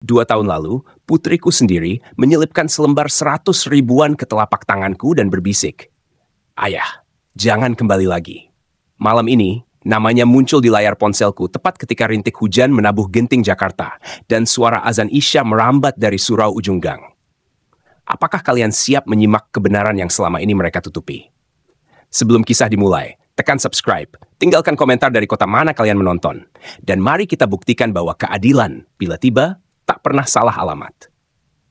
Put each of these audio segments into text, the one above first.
2 tahun lalu, putriku sendiri menyelipkan selembar 100 ribuan ke telapak tanganku dan berbisik, "Ayah, jangan kembali lagi." Malam ini, namanya muncul di layar ponselku tepat ketika rintik hujan menabuh genting Jakarta dan suara azan Isya merambat dari surau ujung gang. Apakah kalian siap menyimak kebenaran yang selama ini mereka tutupi? Sebelum kisah dimulai, tekan subscribe, tinggalkan komentar dari kota mana kalian menonton, dan mari kita buktikan bahwa keadilan, bila tiba, tak pernah salah alamat.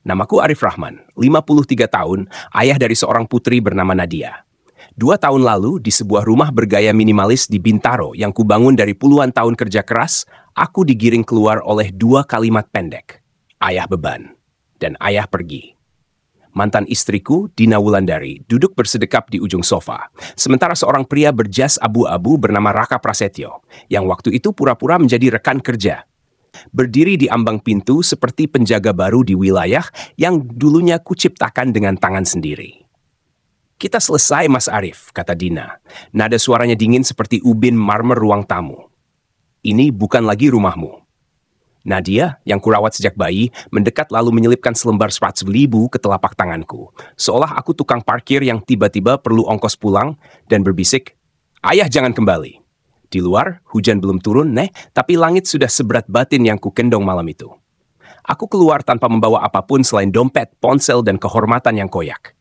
Namaku Arif Rahman, 53 tahun, ayah dari seorang putri bernama Nadia. 2 tahun lalu, di sebuah rumah bergaya minimalis di Bintaro yang kubangun dari puluhan tahun kerja keras, aku digiring keluar oleh 2 kalimat pendek. Ayah beban, dan ayah pergi. Mantan istriku, Dina Wulandari, duduk bersedekap di ujung sofa, sementara seorang pria berjas abu-abu bernama Raka Prasetyo, yang waktu itu pura-pura menjadi rekan kerja, berdiri di ambang pintu seperti penjaga baru di wilayah yang dulunya kuciptakan dengan tangan sendiri. "Kita selesai, Mas Arif," kata Dina. Nada suaranya dingin seperti ubin marmer ruang tamu. "Ini bukan lagi rumahmu." Nadia, yang kurawat sejak bayi, mendekat lalu menyelipkan selembar 100 ribu ke telapak tanganku, seolah aku tukang parkir yang tiba-tiba perlu ongkos pulang, dan berbisik, "Ayah jangan kembali." Di luar, hujan belum turun, tapi langit sudah seberat batin yang kukendong malam itu. Aku keluar tanpa membawa apapun selain dompet, ponsel, dan kehormatan yang koyak.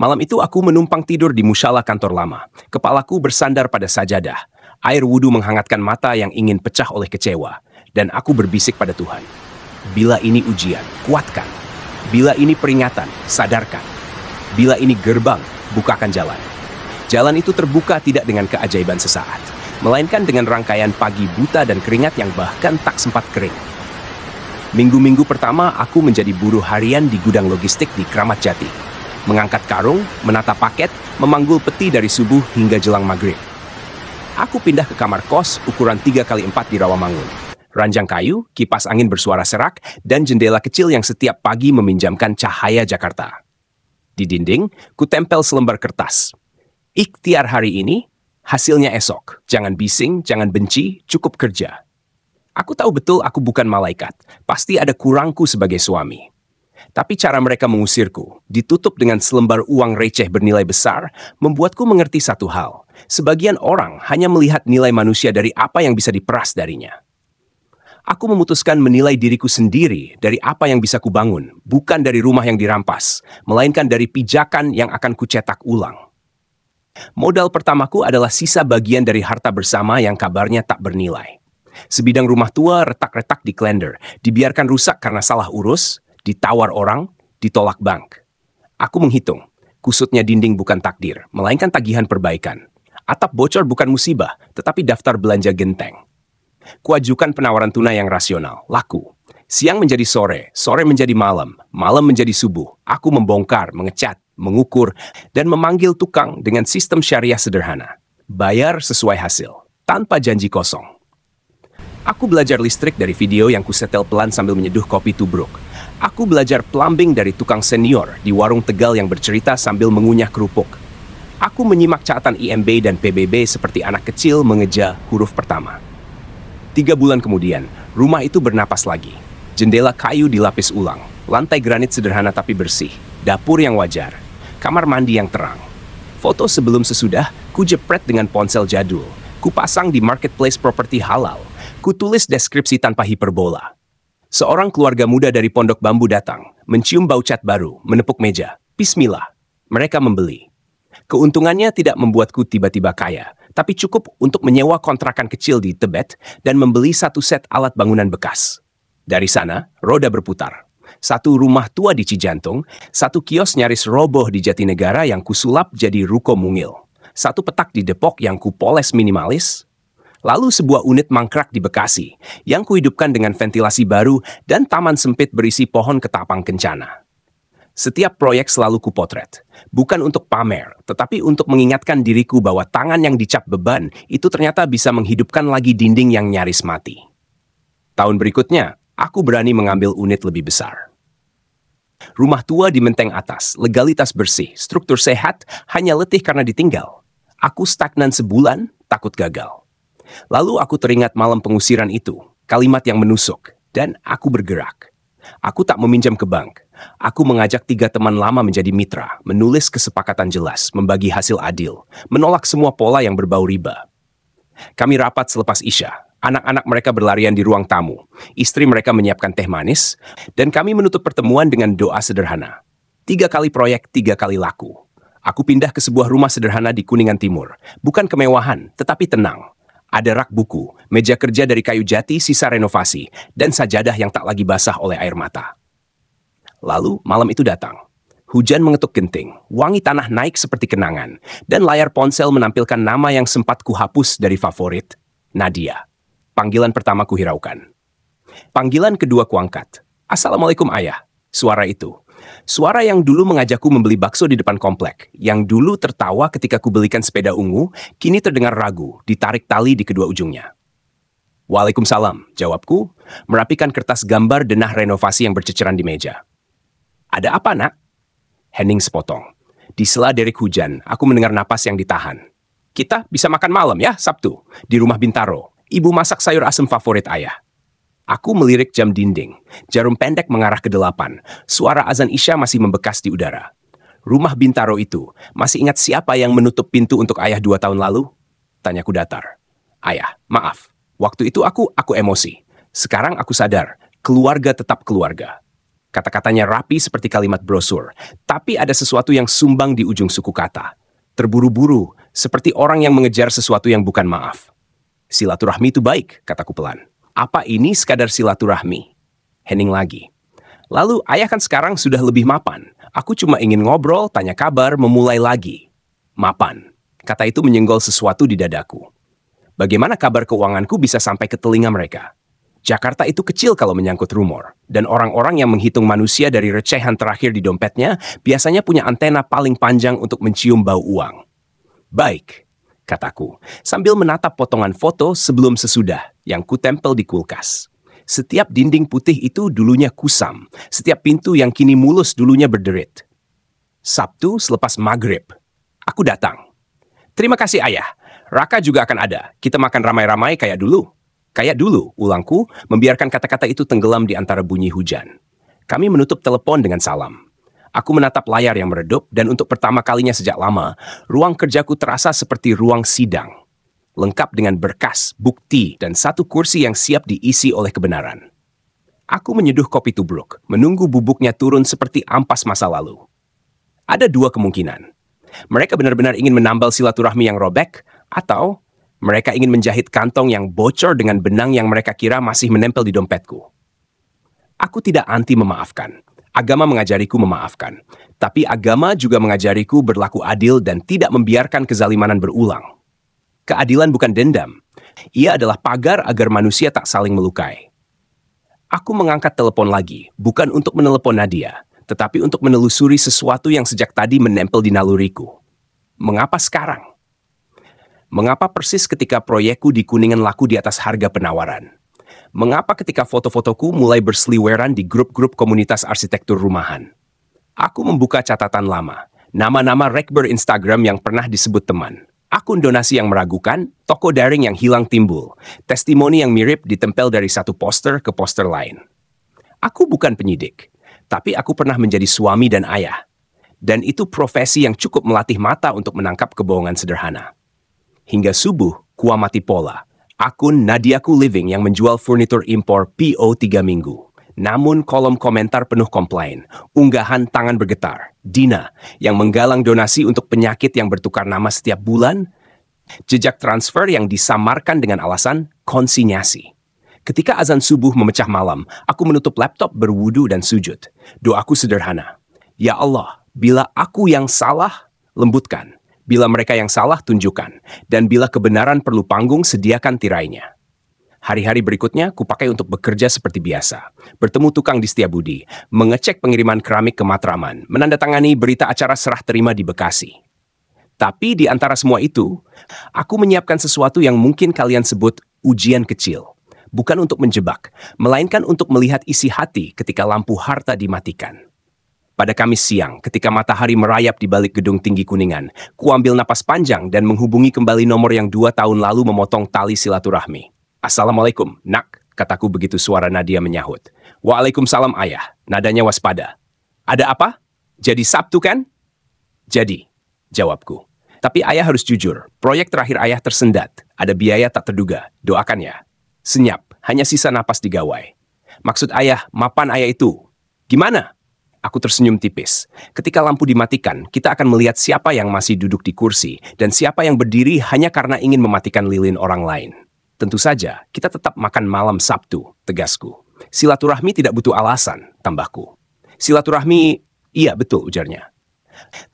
Malam itu aku menumpang tidur di musala kantor lama. Kepalaku bersandar pada sajadah. Air wudhu menghangatkan mata yang ingin pecah oleh kecewa. Dan aku berbisik pada Tuhan. Bila ini ujian, kuatkan. Bila ini peringatan, sadarkan. Bila ini gerbang, bukakan jalan. Jalan itu terbuka tidak dengan keajaiban sesaat, melainkan dengan rangkaian pagi buta dan keringat yang bahkan tak sempat kering. Minggu-minggu pertama, aku menjadi buruh harian di gudang logistik di Kramat Jati. Mengangkat karung, menata paket, memanggul peti dari subuh hingga jelang maghrib. Aku pindah ke kamar kos ukuran 3x4 di Rawamangun. Ranjang kayu, kipas angin bersuara serak, dan jendela kecil yang setiap pagi meminjamkan cahaya Jakarta. Di dinding, kutempel selembar kertas. "Ikhtiar hari ini, hasilnya esok. Jangan bising, jangan benci, cukup kerja." Aku tahu betul aku bukan malaikat. Pasti ada kurangku sebagai suami. Tapi cara mereka mengusirku, ditutup dengan selembar uang receh bernilai besar, membuatku mengerti satu hal. Sebagian orang hanya melihat nilai manusia dari apa yang bisa diperas darinya. Aku memutuskan menilai diriku sendiri dari apa yang bisa kubangun, bukan dari rumah yang dirampas, melainkan dari pijakan yang akan kucetak ulang. Modal pertamaku adalah sisa bagian dari harta bersama yang kabarnya tak bernilai. Sebidang rumah tua retak-retak di Klender, dibiarkan rusak karena salah urus, ditawar orang, ditolak bank. Aku menghitung, kusutnya dinding bukan takdir, melainkan tagihan perbaikan. Atap bocor bukan musibah, tetapi daftar belanja genteng. Kuajukan penawaran tunai yang rasional, laku. Siang menjadi sore, sore menjadi malam, malam menjadi subuh. Aku membongkar, mengecat, mengukur, dan memanggil tukang dengan sistem syariah sederhana. Bayar sesuai hasil, tanpa janji kosong. Aku belajar listrik dari video yang kusetel pelan sambil menyeduh kopi tubruk. Aku belajar plumbing dari tukang senior di warung Tegal yang bercerita sambil mengunyah kerupuk. Aku menyimak catatan IMB dan PBB seperti anak kecil mengeja huruf pertama. 3 bulan kemudian, rumah itu bernapas lagi. Jendela kayu dilapis ulang, lantai granit sederhana tapi bersih, dapur yang wajar, kamar mandi yang terang. Foto sebelum sesudah, kujepret dengan ponsel jadul, kupasang di marketplace properti halal, kutulis deskripsi tanpa hiperbola. Seorang keluarga muda dari Pondok Bambu datang, mencium bau cat baru, menepuk meja. Bismillah, mereka membeli. Keuntungannya tidak membuatku tiba-tiba kaya, tapi cukup untuk menyewa kontrakan kecil di Tebet dan membeli 1 set alat bangunan bekas. Dari sana, roda berputar. 1 rumah tua di Cijantung, 1 kios nyaris roboh di Jatinegara yang kusulap jadi ruko mungil, 1 petak di Depok yang kupoles minimalis, lalu sebuah unit mangkrak di Bekasi yang kuhidupkan dengan ventilasi baru dan taman sempit berisi pohon ketapang kencana. Setiap proyek selalu kupotret, bukan untuk pamer, tetapi untuk mengingatkan diriku bahwa tangan yang dicap beban itu ternyata bisa menghidupkan lagi dinding yang nyaris mati. Tahun berikutnya, aku berani mengambil unit lebih besar. Rumah tua di Menteng Atas, legalitas bersih, struktur sehat, hanya letih karena ditinggal. Aku stagnan sebulan, takut gagal. Lalu aku teringat malam pengusiran itu, kalimat yang menusuk, dan aku bergerak. Aku tak meminjam ke bank. Aku mengajak 3 teman lama menjadi mitra, menulis kesepakatan jelas, membagi hasil adil, menolak semua pola yang berbau riba. Kami rapat selepas Isya. Anak-anak mereka berlarian di ruang tamu. Istri mereka menyiapkan teh manis, dan kami menutup pertemuan dengan doa sederhana. 3 kali proyek, 3 kali laku. Aku pindah ke sebuah rumah sederhana di Kuningan Timur. Bukan kemewahan, tetapi tenang. Ada rak buku, meja kerja dari kayu jati sisa renovasi, dan sajadah yang tak lagi basah oleh air mata. Lalu malam itu datang. Hujan mengetuk genting, wangi tanah naik seperti kenangan, dan layar ponsel menampilkan nama yang sempat kuhapus dari favorit, Nadia. Panggilan pertama kuhiraukan. Panggilan kedua kuangkat. Assalamualaikum ayah. Suara itu. Suara yang dulu mengajakku membeli bakso di depan komplek, yang dulu tertawa ketika kubelikan sepeda ungu, kini terdengar ragu, ditarik tali di kedua ujungnya. Waalaikumsalam, jawabku, merapikan kertas gambar denah renovasi yang berceceran di meja. Ada apa, nak? Henning sepotong. Di sela derik hujan, aku mendengar napas yang ditahan. Kita bisa makan malam ya, Sabtu, di rumah Bintaro. Ibu masak sayur asem favorit ayah. Aku melirik jam dinding. Jarum pendek mengarah ke 8. Suara azan Isya masih membekas di udara. Rumah Bintaro itu, masih ingat siapa yang menutup pintu untuk ayah 2 tahun lalu? Tanyaku datar. Ayah, maaf. Waktu itu aku emosi. Sekarang aku sadar, keluarga tetap keluarga. Kata-katanya rapi seperti kalimat brosur, tapi ada sesuatu yang sumbang di ujung suku kata. Terburu-buru, seperti orang yang mengejar sesuatu yang bukan maaf. Silaturahmi itu baik, kataku pelan. Apa ini sekadar silaturahmi? Henning lagi. Lalu ayah kan sekarang sudah lebih mapan. Aku cuma ingin ngobrol, tanya kabar, memulai lagi. Mapan. Kata itu menyenggol sesuatu di dadaku. Bagaimana kabar keuanganku bisa sampai ke telinga mereka? Jakarta itu kecil kalau menyangkut rumor. Dan orang-orang yang menghitung manusia dari recehan terakhir di dompetnya biasanya punya antena paling panjang untuk mencium bau uang. Baik, kataku, sambil menatap potongan foto sebelum sesudah yang kutempel di kulkas. Setiap dinding putih itu dulunya kusam. Setiap pintu yang kini mulus dulunya berderit. Sabtu selepas maghrib, aku datang. Terima kasih ayah. Raka juga akan ada. Kita makan ramai-ramai kayak dulu. Kayak dulu, ulangku, membiarkan kata-kata itu tenggelam di antara bunyi hujan. Kami menutup telepon dengan salam. Aku menatap layar yang meredup, dan untuk pertama kalinya sejak lama, ruang kerjaku terasa seperti ruang sidang. Lengkap dengan berkas, bukti, dan 1 kursi yang siap diisi oleh kebenaran. Aku menyeduh kopi tubruk, menunggu bubuknya turun seperti ampas masa lalu. Ada 2 kemungkinan. Mereka benar-benar ingin menambal silaturahmi yang robek, atau mereka ingin menjahit kantong yang bocor dengan benang yang mereka kira masih menempel di dompetku. Aku tidak anti memaafkan. Agama mengajariku memaafkan. Tapi agama juga mengajariku berlaku adil dan tidak membiarkan kezalimanan berulang. Keadilan bukan dendam. Ia adalah pagar agar manusia tak saling melukai. Aku mengangkat telepon lagi, bukan untuk menelepon Nadia, tetapi untuk menelusuri sesuatu yang sejak tadi menempel di naluriku. Mengapa sekarang? Mengapa persis ketika proyekku di Kuningan laku di atas harga penawaran? Mengapa ketika foto-fotoku mulai berseliweran di grup-grup komunitas arsitektur rumahan? Aku membuka catatan lama, nama-nama rekber Instagram yang pernah disebut teman, akun donasi yang meragukan, toko daring yang hilang timbul, testimoni yang mirip ditempel dari satu poster ke poster lain. Aku bukan penyidik, tapi aku pernah menjadi suami dan ayah. Dan itu profesi yang cukup melatih mata untuk menangkap kebohongan sederhana. Hingga subuh, kuamati pola. Akun Nadiaku Living yang menjual furnitur impor PO 3 minggu. Namun kolom komentar penuh komplain. Unggahan tangan bergetar. Dina yang menggalang donasi untuk penyakit yang bertukar nama setiap bulan. Jejak transfer yang disamarkan dengan alasan konsinyasi. Ketika azan subuh memecah malam, aku menutup laptop berwudu dan sujud. Doaku sederhana. Ya Allah, bila aku yang salah, lembutkan. Bila mereka yang salah, tunjukkan. Dan bila kebenaran perlu panggung, sediakan tirainya. Hari-hari berikutnya, kupakai untuk bekerja seperti biasa. Bertemu tukang di Setiabudi, mengecek pengiriman keramik ke Matraman, menandatangani berita acara serah terima di Bekasi. Tapi di antara semua itu, aku menyiapkan sesuatu yang mungkin kalian sebut ujian kecil. Bukan untuk menjebak, melainkan untuk melihat isi hati ketika lampu harta dimatikan. Pada Kamis siang, ketika matahari merayap di balik gedung tinggi Kuningan, kuambil napas panjang dan menghubungi kembali nomor yang 2 tahun lalu memotong tali silaturahmi. Assalamualaikum, nak, kataku begitu suara Nadia menyahut. Waalaikumsalam ayah, nadanya waspada. Ada apa? Jadi Sabtu kan? Jadi, jawabku. Tapi ayah harus jujur, proyek terakhir ayah tersendat. Ada biaya tak terduga, doakan ya. Senyap, hanya sisa napas di gawai. Maksud ayah, mapan ayah itu. Gimana? Aku tersenyum tipis. Ketika lampu dimatikan, kita akan melihat siapa yang masih duduk di kursi dan siapa yang berdiri hanya karena ingin mematikan lilin orang lain. Tentu saja, kita tetap makan malam Sabtu, tegasku. Silaturahmi tidak butuh alasan, tambahku. Silaturahmi, iya betul ujarnya.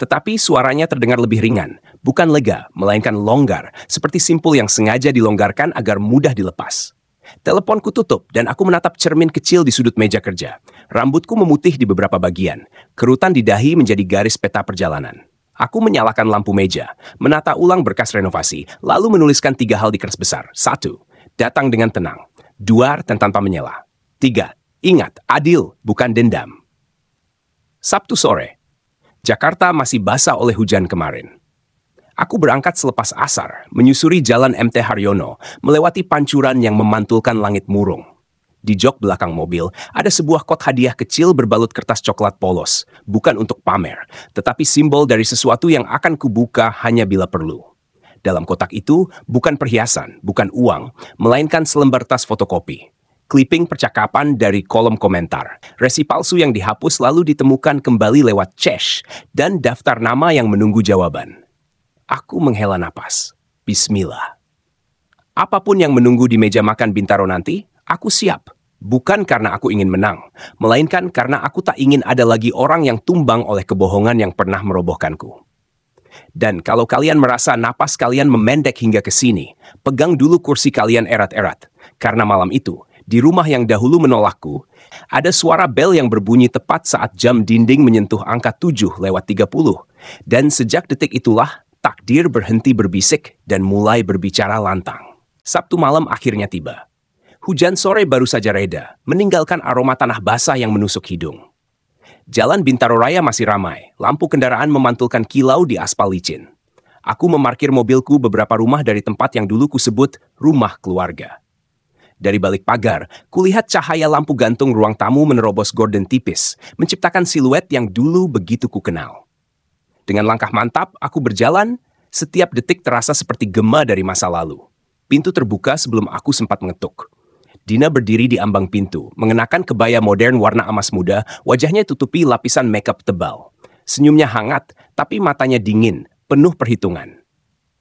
Tetapi suaranya terdengar lebih ringan, bukan lega, melainkan longgar, seperti simpul yang sengaja dilonggarkan agar mudah dilepas. Teleponku tutup dan aku menatap cermin kecil di sudut meja kerja. Rambutku memutih di beberapa bagian. Kerutan di dahi menjadi garis peta perjalanan. Aku menyalakan lampu meja, menata ulang berkas renovasi, lalu menuliskan 3 hal di kertas besar. 1. Datang dengan tenang. 2. Dan tanpa menyela. 3. Ingat, adil, bukan dendam. Sabtu sore. Jakarta masih basah oleh hujan kemarin. Aku berangkat selepas asar, menyusuri jalan MT Haryono, melewati pancuran yang memantulkan langit murung. Di jok belakang mobil, ada sebuah kot hadiah kecil berbalut kertas coklat polos, bukan untuk pamer, tetapi simbol dari sesuatu yang akan kubuka hanya bila perlu. Dalam kotak itu, bukan perhiasan, bukan uang, melainkan selembar tas fotokopi. Clipping percakapan dari kolom komentar, resi palsu yang dihapus lalu ditemukan kembali lewat cache, dan daftar nama yang menunggu jawaban. Aku menghela napas. Bismillah. Apapun yang menunggu di meja makan Bintaro nanti, aku siap. Bukan karena aku ingin menang, melainkan karena aku tak ingin ada lagi orang yang tumbang oleh kebohongan yang pernah merobohkanku. Dan kalau kalian merasa napas kalian memendek hingga ke sini, pegang dulu kursi kalian erat-erat. Karena malam itu, di rumah yang dahulu menolakku, ada suara bel yang berbunyi tepat saat jam dinding menyentuh angka 7:30. Dan sejak detik itulah, takdir berhenti berbisik dan mulai berbicara lantang. Sabtu malam akhirnya tiba. Hujan sore baru saja reda, meninggalkan aroma tanah basah yang menusuk hidung. Jalan Bintaro Raya masih ramai, lampu kendaraan memantulkan kilau di aspal licin. Aku memarkir mobilku beberapa rumah dari tempat yang dulu kusebut rumah keluarga. Dari balik pagar, kulihat cahaya lampu gantung ruang tamu menerobos gorden tipis, menciptakan siluet yang dulu begitu kukenal. Dengan langkah mantap, aku berjalan, setiap detik terasa seperti gema dari masa lalu. Pintu terbuka sebelum aku sempat mengetuk. Dina berdiri di ambang pintu, mengenakan kebaya modern warna emas muda, wajahnya tutupi lapisan makeup tebal. Senyumnya hangat, tapi matanya dingin, penuh perhitungan.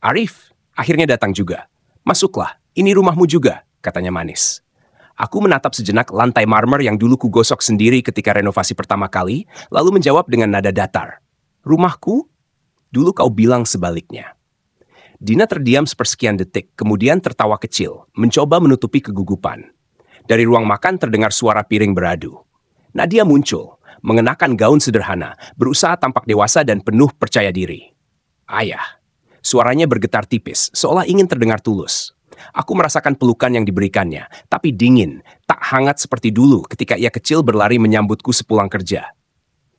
Arif, akhirnya datang juga. Masuklah, ini rumahmu juga, katanya manis. Aku menatap sejenak lantai marmer yang dulu kugosok sendiri ketika renovasi pertama kali, lalu menjawab dengan nada datar. Rumahku? Dulu kau bilang sebaliknya. Dina terdiam sepersekian detik, kemudian tertawa kecil, mencoba menutupi kegugupan. Dari ruang makan terdengar suara piring beradu. Nadia muncul, mengenakan gaun sederhana, berusaha tampak dewasa dan penuh percaya diri. Ayah. Suaranya bergetar tipis, seolah ingin terdengar tulus. Aku merasakan pelukan yang diberikannya, tapi dingin, tak hangat seperti dulu ketika ia kecil berlari menyambutku sepulang kerja.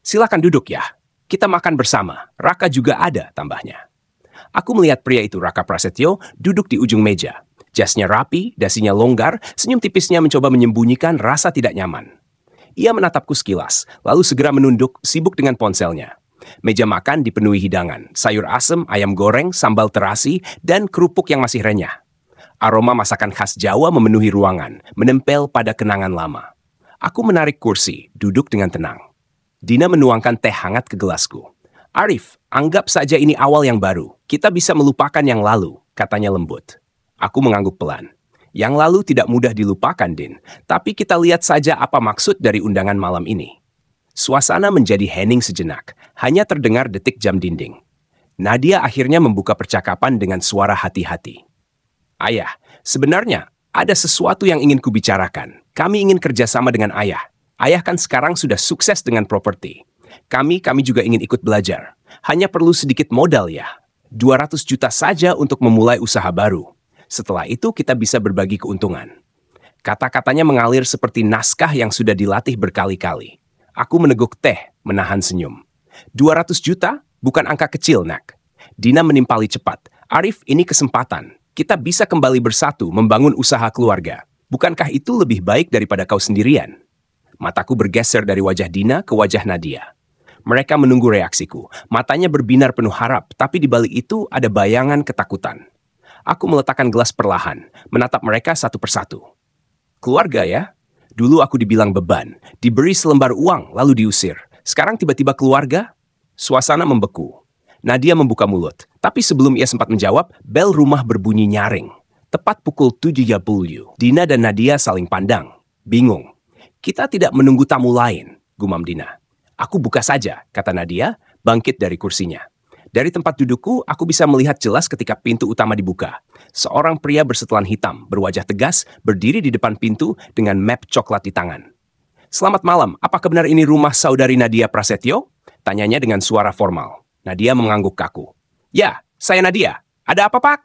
Silakan duduk ya. Kita makan bersama, Raka juga ada, tambahnya. Aku melihat pria itu, Raka Prasetyo, duduk di ujung meja. Jasnya rapi, dasinya longgar, senyum tipisnya mencoba menyembunyikan rasa tidak nyaman. Ia menatapku sekilas, lalu segera menunduk, sibuk dengan ponselnya. Meja makan dipenuhi hidangan, sayur asem, ayam goreng, sambal terasi, dan kerupuk yang masih renyah. Aroma masakan khas Jawa memenuhi ruangan, menempel pada kenangan lama. Aku menarik kursi, duduk dengan tenang. Dina menuangkan teh hangat ke gelasku. Arif, anggap saja ini awal yang baru. Kita bisa melupakan yang lalu, katanya lembut. Aku mengangguk pelan. Yang lalu tidak mudah dilupakan, Din. Tapi kita lihat saja apa maksud dari undangan malam ini. Suasana menjadi hening sejenak. Hanya terdengar detik jam dinding. Nadia akhirnya membuka percakapan dengan suara hati-hati. Ayah, sebenarnya ada sesuatu yang ingin kubicarakan. Kami ingin kerjasama dengan ayah. Ayah kan sekarang sudah sukses dengan properti. Kami juga ingin ikut belajar. Hanya perlu sedikit modal ya. 200 juta saja untuk memulai usaha baru. Setelah itu kita bisa berbagi keuntungan. Kata-katanya mengalir seperti naskah yang sudah dilatih berkali-kali. Aku meneguk teh, menahan senyum. 200 juta? Bukan angka kecil, Nak. Dina menimpali cepat. Arif, ini kesempatan. Kita bisa kembali bersatu membangun usaha keluarga. Bukankah itu lebih baik daripada kau sendirian? Mataku bergeser dari wajah Dina ke wajah Nadia. Mereka menunggu reaksiku. Matanya berbinar penuh harap, tapi di balik itu ada bayangan ketakutan. Aku meletakkan gelas perlahan, menatap mereka satu persatu. Keluarga ya? Dulu aku dibilang beban, diberi selembar uang lalu diusir. Sekarang tiba-tiba keluarga? Suasana membeku. Nadia membuka mulut, tapi sebelum ia sempat menjawab, bel rumah berbunyi nyaring. Tepat pukul 7.30, Dina dan Nadia saling pandang. Bingung. Kita tidak menunggu tamu lain, gumam Dina. Aku buka saja, kata Nadia, bangkit dari kursinya. Dari tempat dudukku, aku bisa melihat jelas ketika pintu utama dibuka. Seorang pria bersetelan hitam, berwajah tegas, berdiri di depan pintu dengan map coklat di tangan. Selamat malam, apakah benar ini rumah saudari Nadia Prasetyo? Tanyanya dengan suara formal. Nadia mengangguk kaku. Ya, saya Nadia. Ada apa, Pak?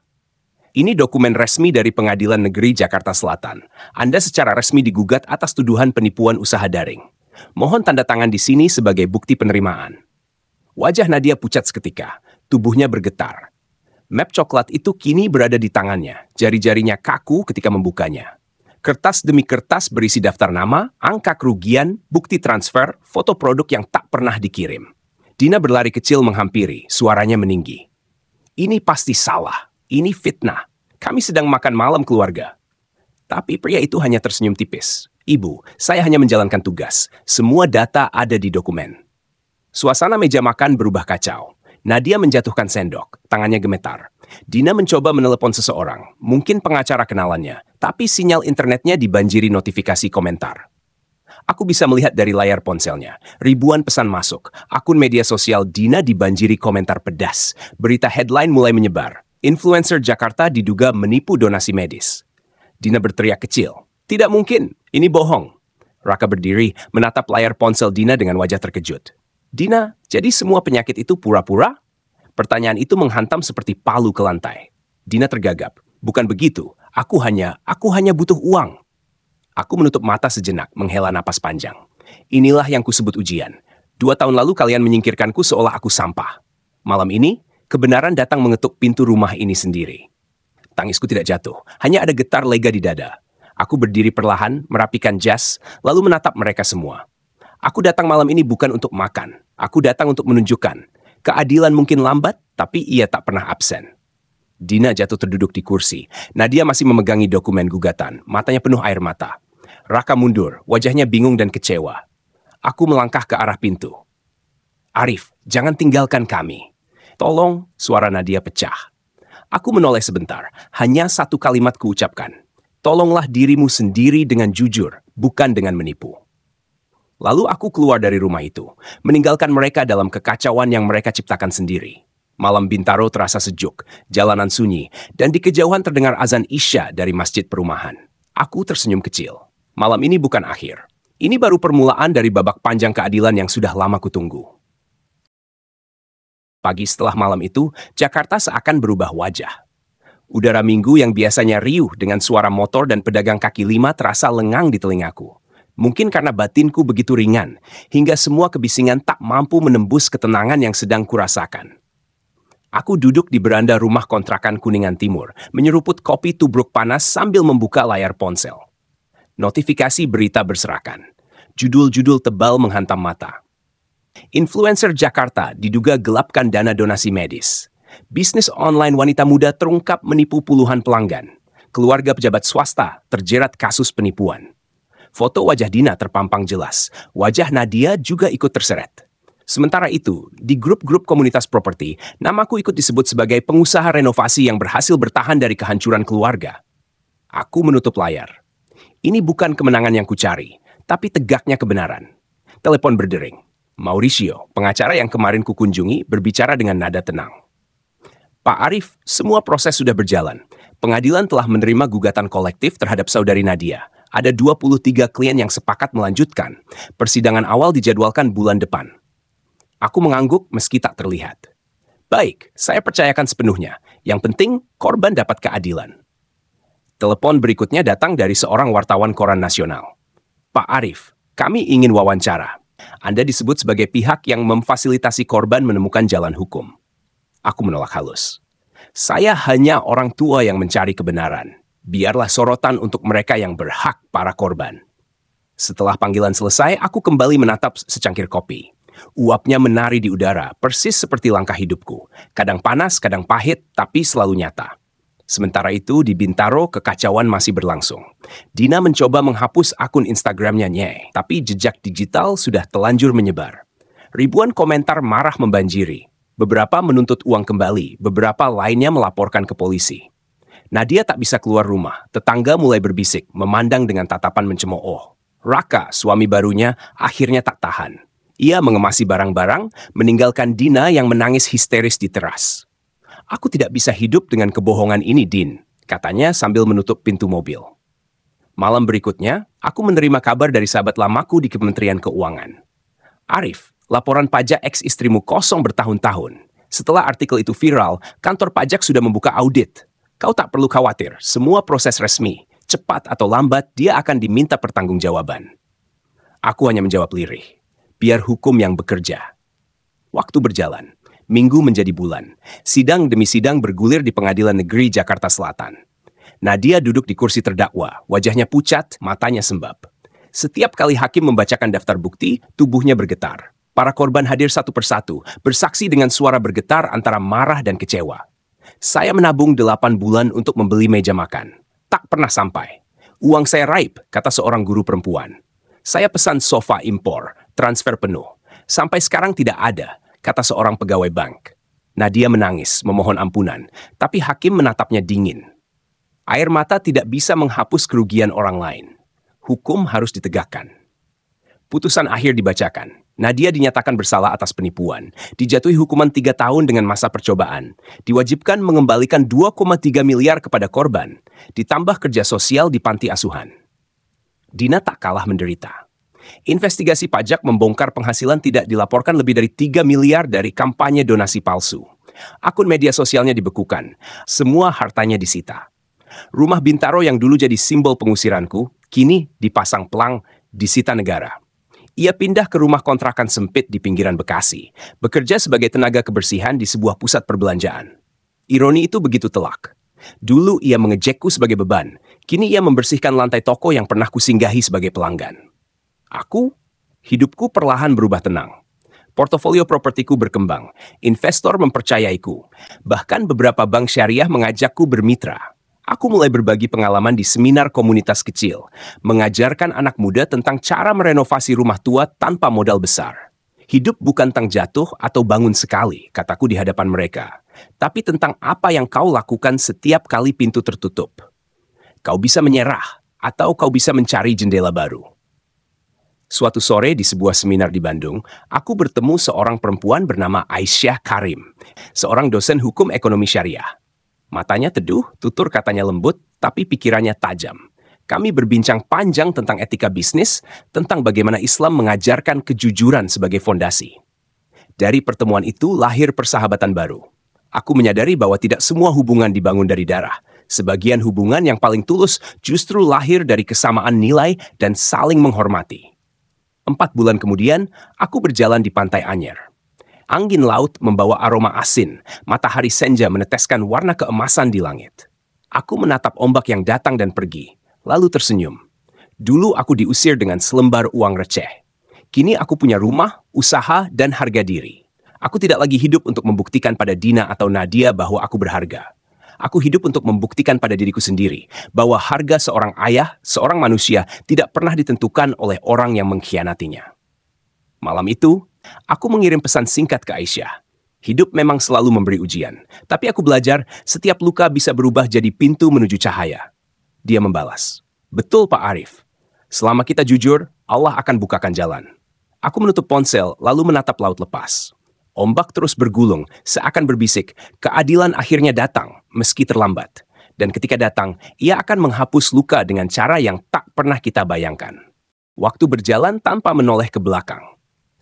Ini dokumen resmi dari Pengadilan Negeri Jakarta Selatan. Anda secara resmi digugat atas tuduhan penipuan usaha daring. Mohon tanda tangan di sini sebagai bukti penerimaan. Wajah Nadia pucat seketika. Tubuhnya bergetar. Map coklat itu kini berada di tangannya. Jari-jarinya kaku ketika membukanya. Kertas demi kertas berisi daftar nama, angka kerugian, bukti transfer, foto produk yang tak pernah dikirim. Dina berlari kecil menghampiri, suaranya meninggi. Ini pasti salah, ini fitnah. Kami sedang makan malam keluarga. Tapi pria itu hanya tersenyum tipis. Ibu, saya hanya menjalankan tugas. Semua data ada di dokumen. Suasana meja makan berubah kacau. Nadia menjatuhkan sendok, tangannya gemetar. Dina mencoba menelepon seseorang, mungkin pengacara kenalannya, tapi sinyal internetnya dibanjiri notifikasi komentar. Aku bisa melihat dari layar ponselnya. Ribuan pesan masuk. Akun media sosial Dina dibanjiri komentar pedas. Berita headline mulai menyebar. Influencer Jakarta diduga menipu donasi medis. Dina berteriak kecil. Tidak mungkin, ini bohong. Raka berdiri, menatap layar ponsel Dina dengan wajah terkejut. Dina, jadi semua penyakit itu pura-pura? Pertanyaan itu menghantam seperti palu ke lantai. Dina tergagap. Bukan begitu, aku hanya butuh uang. Aku menutup mata sejenak, menghela napas panjang. Inilah yang kusebut ujian. 2 tahun lalu kalian menyingkirkanku seolah aku sampah. Malam ini, kebenaran datang mengetuk pintu rumah ini sendiri. Tangisku tidak jatuh, hanya ada getar lega di dada. Aku berdiri perlahan, merapikan jas, lalu menatap mereka semua. Aku datang malam ini bukan untuk makan. Aku datang untuk menunjukkan. Keadilan mungkin lambat, tapi ia tak pernah absen. Dina jatuh terduduk di kursi. Nadia masih memegangi dokumen gugatan, matanya penuh air mata. Raka mundur, wajahnya bingung dan kecewa. Aku melangkah ke arah pintu. Arif, jangan tinggalkan kami. Tolong, suara Nadia pecah. Aku menoleh sebentar, hanya satu kalimat kuucapkan. Tolonglah dirimu sendiri dengan jujur, bukan dengan menipu. Lalu aku keluar dari rumah itu, meninggalkan mereka dalam kekacauan yang mereka ciptakan sendiri. Malam Bintaro terasa sejuk, jalanan sunyi, dan di kejauhan terdengar azan Isya dari masjid perumahan. Aku tersenyum kecil. Malam ini bukan akhir. Ini baru permulaan dari babak panjang keadilan yang sudah lama kutunggu. Pagi setelah malam itu, Jakarta seakan berubah wajah. Udara minggu yang biasanya riuh dengan suara motor dan pedagang kaki lima terasa lengang di telingaku. Mungkin karena batinku begitu ringan, hingga semua kebisingan tak mampu menembus ketenangan yang sedang kurasakan. Aku duduk di beranda rumah kontrakan Kuningan Timur, menyeruput kopi tubruk panas sambil membuka layar ponsel. Notifikasi berita berserakan. Judul-judul tebal menghantam mata. Influencer Jakarta diduga gelapkan dana donasi medis. Bisnis online wanita muda terungkap menipu puluhan pelanggan. Keluarga pejabat swasta terjerat kasus penipuan. Foto wajah Dina terpampang jelas. Wajah Nadia juga ikut terseret. Sementara itu, di grup-grup komunitas properti, namaku ikut disebut sebagai pengusaha renovasi yang berhasil bertahan dari kehancuran keluarga. Aku menutup layar. Ini bukan kemenangan yang kucari, tapi tegaknya kebenaran. Telepon berdering. Mauricio, pengacara yang kemarin kukunjungi, berbicara dengan nada tenang. Pak Arif, semua proses sudah berjalan. Pengadilan telah menerima gugatan kolektif terhadap saudari Nadia. Ada 23 klien yang sepakat melanjutkan. Persidangan awal dijadwalkan bulan depan. Aku mengangguk meski tak terlihat. Baik, saya percayakan sepenuhnya. Yang penting, korban dapat keadilan. Telepon berikutnya datang dari seorang wartawan koran nasional. Pak Arif, kami ingin wawancara. Anda disebut sebagai pihak yang memfasilitasi korban menemukan jalan hukum. Aku menolak halus. Saya hanya orang tua yang mencari kebenaran. Biarlah sorotan untuk mereka yang berhak, para korban. Setelah panggilan selesai, aku kembali menatap secangkir kopi. Uapnya menari di udara, persis seperti langkah hidupku. Kadang panas, kadang pahit, tapi selalu nyata. Sementara itu, di Bintaro, kekacauan masih berlangsung. Dina mencoba menghapus akun Instagramnya Nye, tapi jejak digital sudah telanjur menyebar. Ribuan komentar marah membanjiri. Beberapa menuntut uang kembali, beberapa lainnya melaporkan ke polisi. Nadia tak bisa keluar rumah. Tetangga mulai berbisik, memandang dengan tatapan mencemooh. Raka, suami barunya, akhirnya tak tahan. Ia mengemasi barang-barang, meninggalkan Dina yang menangis histeris di teras. "Aku tidak bisa hidup dengan kebohongan ini, Din," katanya sambil menutup pintu mobil. Malam berikutnya, aku menerima kabar dari sahabat lamaku di Kementerian Keuangan. "Arif, laporan pajak ex-istrimu kosong bertahun-tahun. Setelah artikel itu viral, kantor pajak sudah membuka audit. Kau tak perlu khawatir, semua proses resmi. Cepat atau lambat, dia akan diminta pertanggungjawaban." Aku hanya menjawab lirih. Biar hukum yang bekerja. Waktu berjalan. Minggu menjadi bulan. Sidang demi sidang bergulir di Pengadilan Negeri Jakarta Selatan. Nadia duduk di kursi terdakwa, wajahnya pucat, matanya sembab. Setiap kali hakim membacakan daftar bukti, tubuhnya bergetar. Para korban hadir satu persatu, bersaksi dengan suara bergetar antara marah dan kecewa. Saya menabung 8 bulan untuk membeli meja makan. Tak pernah sampai. "Uang saya raib," kata seorang guru perempuan. "Saya pesan sofa impor, transfer penuh. Sampai sekarang tidak ada," kata seorang pegawai bank. Nadia menangis, memohon ampunan, tapi hakim menatapnya dingin. Air mata tidak bisa menghapus kerugian orang lain. Hukum harus ditegakkan. Putusan akhir dibacakan. Nadia dinyatakan bersalah atas penipuan, dijatuhi hukuman 3 tahun dengan masa percobaan, diwajibkan mengembalikan 2,3 miliar kepada korban, ditambah kerja sosial di panti asuhan. Dina tak kalah menderita. Investigasi pajak membongkar penghasilan tidak dilaporkan lebih dari 3 miliar dari kampanye donasi palsu. Akun media sosialnya dibekukan, semua hartanya disita. Rumah Bintaro yang dulu jadi simbol pengusiranku, kini dipasang pelang, disita negara. Ia pindah ke rumah kontrakan sempit di pinggiran Bekasi, bekerja sebagai tenaga kebersihan di sebuah pusat perbelanjaan. Ironi itu begitu telak. Dulu ia mengejekku sebagai beban, kini ia membersihkan lantai toko yang pernah kusinggahi sebagai pelanggan. Hidupku perlahan berubah tenang. Portofolio propertiku berkembang, investor mempercayaiku, bahkan beberapa bank syariah mengajakku bermitra. Aku mulai berbagi pengalaman di seminar komunitas kecil, mengajarkan anak muda tentang cara merenovasi rumah tua tanpa modal besar. Hidup bukan tentang jatuh atau bangun sekali, kataku di hadapan mereka, tapi tentang apa yang kau lakukan setiap kali pintu tertutup. Kau bisa menyerah, atau kau bisa mencari jendela baru. Suatu sore di sebuah seminar di Bandung, aku bertemu seorang perempuan bernama Aisyah Karim, seorang dosen hukum ekonomi syariah. Matanya teduh, tutur katanya lembut, tapi pikirannya tajam. Kami berbincang panjang tentang etika bisnis, tentang bagaimana Islam mengajarkan kejujuran sebagai fondasi. Dari pertemuan itu lahir persahabatan baru. Aku menyadari bahwa tidak semua hubungan dibangun dari darah. Sebagian hubungan yang paling tulus justru lahir dari kesamaan nilai dan saling menghormati. 4 bulan kemudian, aku berjalan di Pantai Anyer. Angin laut membawa aroma asin, matahari senja meneteskan warna keemasan di langit. Aku menatap ombak yang datang dan pergi, lalu tersenyum. Dulu aku diusir dengan selembar uang receh. Kini aku punya rumah, usaha, dan harga diri. Aku tidak lagi hidup untuk membuktikan pada Dina atau Nadia bahwa aku berharga. Aku hidup untuk membuktikan pada diriku sendiri bahwa harga seorang ayah, seorang manusia tidak pernah ditentukan oleh orang yang mengkhianatinya. Malam itu, aku mengirim pesan singkat ke Aisyah. Hidup memang selalu memberi ujian, tapi aku belajar setiap luka bisa berubah jadi pintu menuju cahaya. Dia membalas, "Betul Pak Arif. Selama kita jujur, Allah akan bukakan jalan." Aku menutup ponsel lalu menatap laut lepas. Ombak terus bergulung, seakan berbisik, keadilan akhirnya datang, meski terlambat. Dan ketika datang, ia akan menghapus luka dengan cara yang tak pernah kita bayangkan. Waktu berjalan tanpa menoleh ke belakang.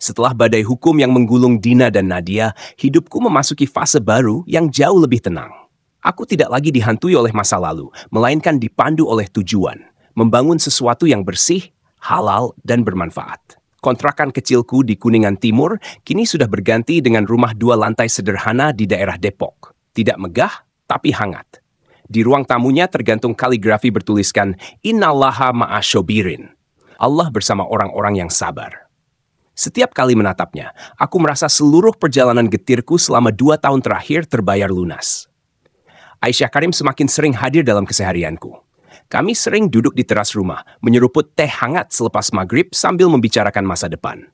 Setelah badai hukum yang menggulung Dina dan Nadia, hidupku memasuki fase baru yang jauh lebih tenang. Aku tidak lagi dihantui oleh masa lalu, melainkan dipandu oleh tujuan, membangun sesuatu yang bersih, halal, dan bermanfaat. Kontrakan kecilku di Kuningan Timur kini sudah berganti dengan rumah 2 lantai sederhana di daerah Depok. Tidak megah, tapi hangat. Di ruang tamunya tergantung kaligrafi bertuliskan, Innallaha ma'asyobirin. Allah bersama orang-orang yang sabar. Setiap kali menatapnya, aku merasa seluruh perjalanan getirku selama 2 tahun terakhir terbayar lunas. Aisyah Karim semakin sering hadir dalam keseharianku. Kami sering duduk di teras rumah, menyeruput teh hangat selepas maghrib sambil membicarakan masa depan.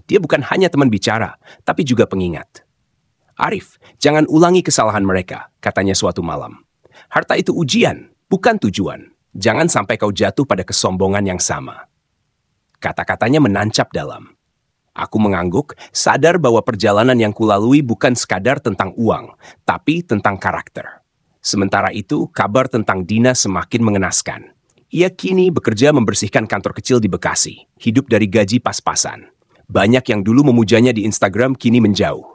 Dia bukan hanya teman bicara, tapi juga pengingat. Arif, jangan ulangi kesalahan mereka, katanya suatu malam. Harta itu ujian, bukan tujuan. Jangan sampai kau jatuh pada kesombongan yang sama. Kata-katanya menancap dalam. Aku mengangguk, sadar bahwa perjalanan yang kulalui bukan sekadar tentang uang, tapi tentang karakter. Sementara itu, kabar tentang Dina semakin mengenaskan. Ia kini bekerja membersihkan kantor kecil di Bekasi, hidup dari gaji pas-pasan. Banyak yang dulu memujanya di Instagram kini menjauh.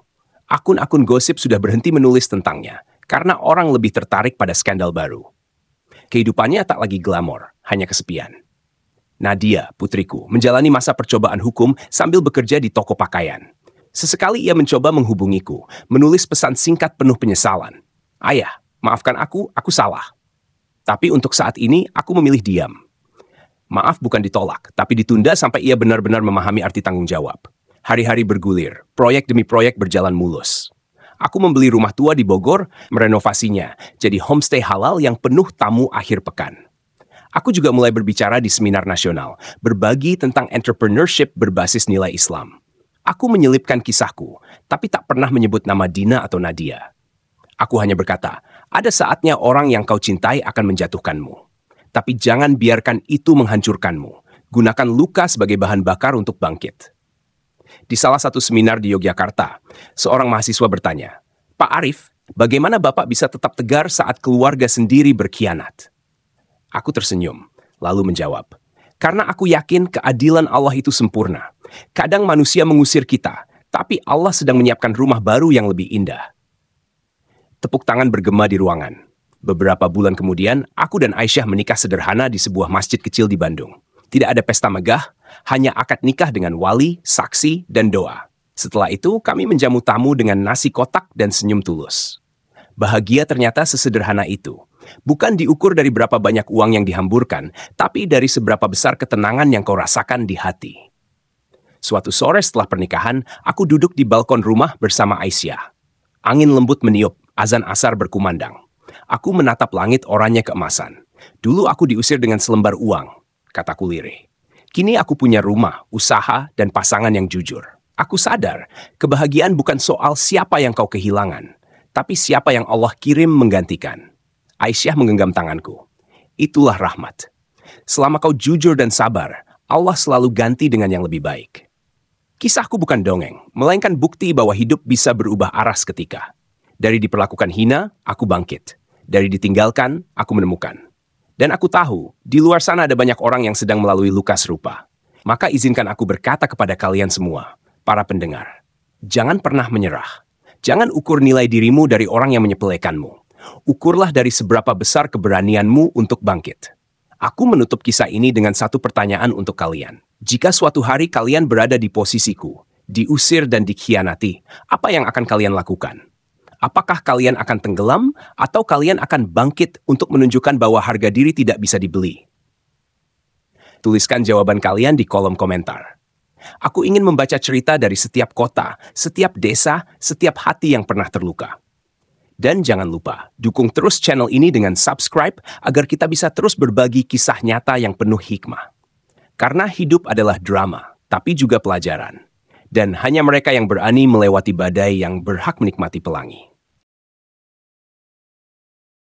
Akun-akun gosip sudah berhenti menulis tentangnya, karena orang lebih tertarik pada skandal baru. Kehidupannya tak lagi glamor, hanya kesepian. Nadia, putriku, menjalani masa percobaan hukum sambil bekerja di toko pakaian. Sesekali ia mencoba menghubungiku, menulis pesan singkat penuh penyesalan. Ayah, maafkan aku salah. Tapi untuk saat ini, aku memilih diam. Maaf bukan ditolak, tapi ditunda sampai ia benar-benar memahami arti tanggung jawab. Hari-hari bergulir, proyek demi proyek berjalan mulus. Aku membeli rumah tua di Bogor, merenovasinya, jadi homestay halal yang penuh tamu akhir pekan. Aku juga mulai berbicara di seminar nasional, berbagi tentang entrepreneurship berbasis nilai Islam. Aku menyelipkan kisahku, tapi tak pernah menyebut nama Dina atau Nadia. Aku hanya berkata, ada saatnya orang yang kau cintai akan menjatuhkanmu. Tapi jangan biarkan itu menghancurkanmu. Gunakan luka sebagai bahan bakar untuk bangkit. Di salah satu seminar di Yogyakarta, seorang mahasiswa bertanya, Pak Arif, bagaimana Bapak bisa tetap tegar saat keluarga sendiri berkhianat? Aku tersenyum, lalu menjawab, karena aku yakin keadilan Allah itu sempurna. Kadang manusia mengusir kita, tapi Allah sedang menyiapkan rumah baru yang lebih indah. Tepuk tangan bergema di ruangan. Beberapa bulan kemudian, aku dan Aisyah menikah sederhana di sebuah masjid kecil di Bandung. Tidak ada pesta megah, hanya akad nikah dengan wali, saksi, dan doa. Setelah itu, kami menjamu tamu dengan nasi kotak dan senyum tulus. Bahagia ternyata sesederhana itu. Bukan diukur dari berapa banyak uang yang dihamburkan, tapi dari seberapa besar ketenangan yang kau rasakan di hati. Suatu sore setelah pernikahan, aku duduk di balkon rumah bersama Aisyah. Angin lembut meniup, azan asar berkumandang. Aku menatap langit oranye keemasan. Dulu aku diusir dengan selembar uang, kataku lirih. Kini aku punya rumah, usaha, dan pasangan yang jujur. Aku sadar, kebahagiaan bukan soal siapa yang kau kehilangan, tapi siapa yang Allah kirim menggantikan. Aisyah menggenggam tanganku. Itulah rahmat. Selama kau jujur dan sabar, Allah selalu ganti dengan yang lebih baik. Kisahku bukan dongeng, melainkan bukti bahwa hidup bisa berubah arah seketika. Dari diperlakukan hina, aku bangkit. Dari ditinggalkan, aku menemukan. Dan aku tahu, di luar sana ada banyak orang yang sedang melalui luka serupa. Maka izinkan aku berkata kepada kalian semua, para pendengar. Jangan pernah menyerah. Jangan ukur nilai dirimu dari orang yang menyepelekanmu. Ukurlah dari seberapa besar keberanianmu untuk bangkit. Aku menutup kisah ini dengan satu pertanyaan untuk kalian. Jika suatu hari kalian berada di posisiku, diusir dan dikhianati, apa yang akan kalian lakukan? Apakah kalian akan tenggelam atau kalian akan bangkit untuk menunjukkan bahwa harga diri tidak bisa dibeli? Tuliskan jawaban kalian di kolom komentar. Aku ingin membaca cerita dari setiap kota, setiap desa, setiap hati yang pernah terluka. Dan jangan lupa, dukung terus channel ini dengan subscribe agar kita bisa terus berbagi kisah nyata yang penuh hikmah. Karena hidup adalah drama, tapi juga pelajaran. Dan hanya mereka yang berani melewati badai yang berhak menikmati pelangi.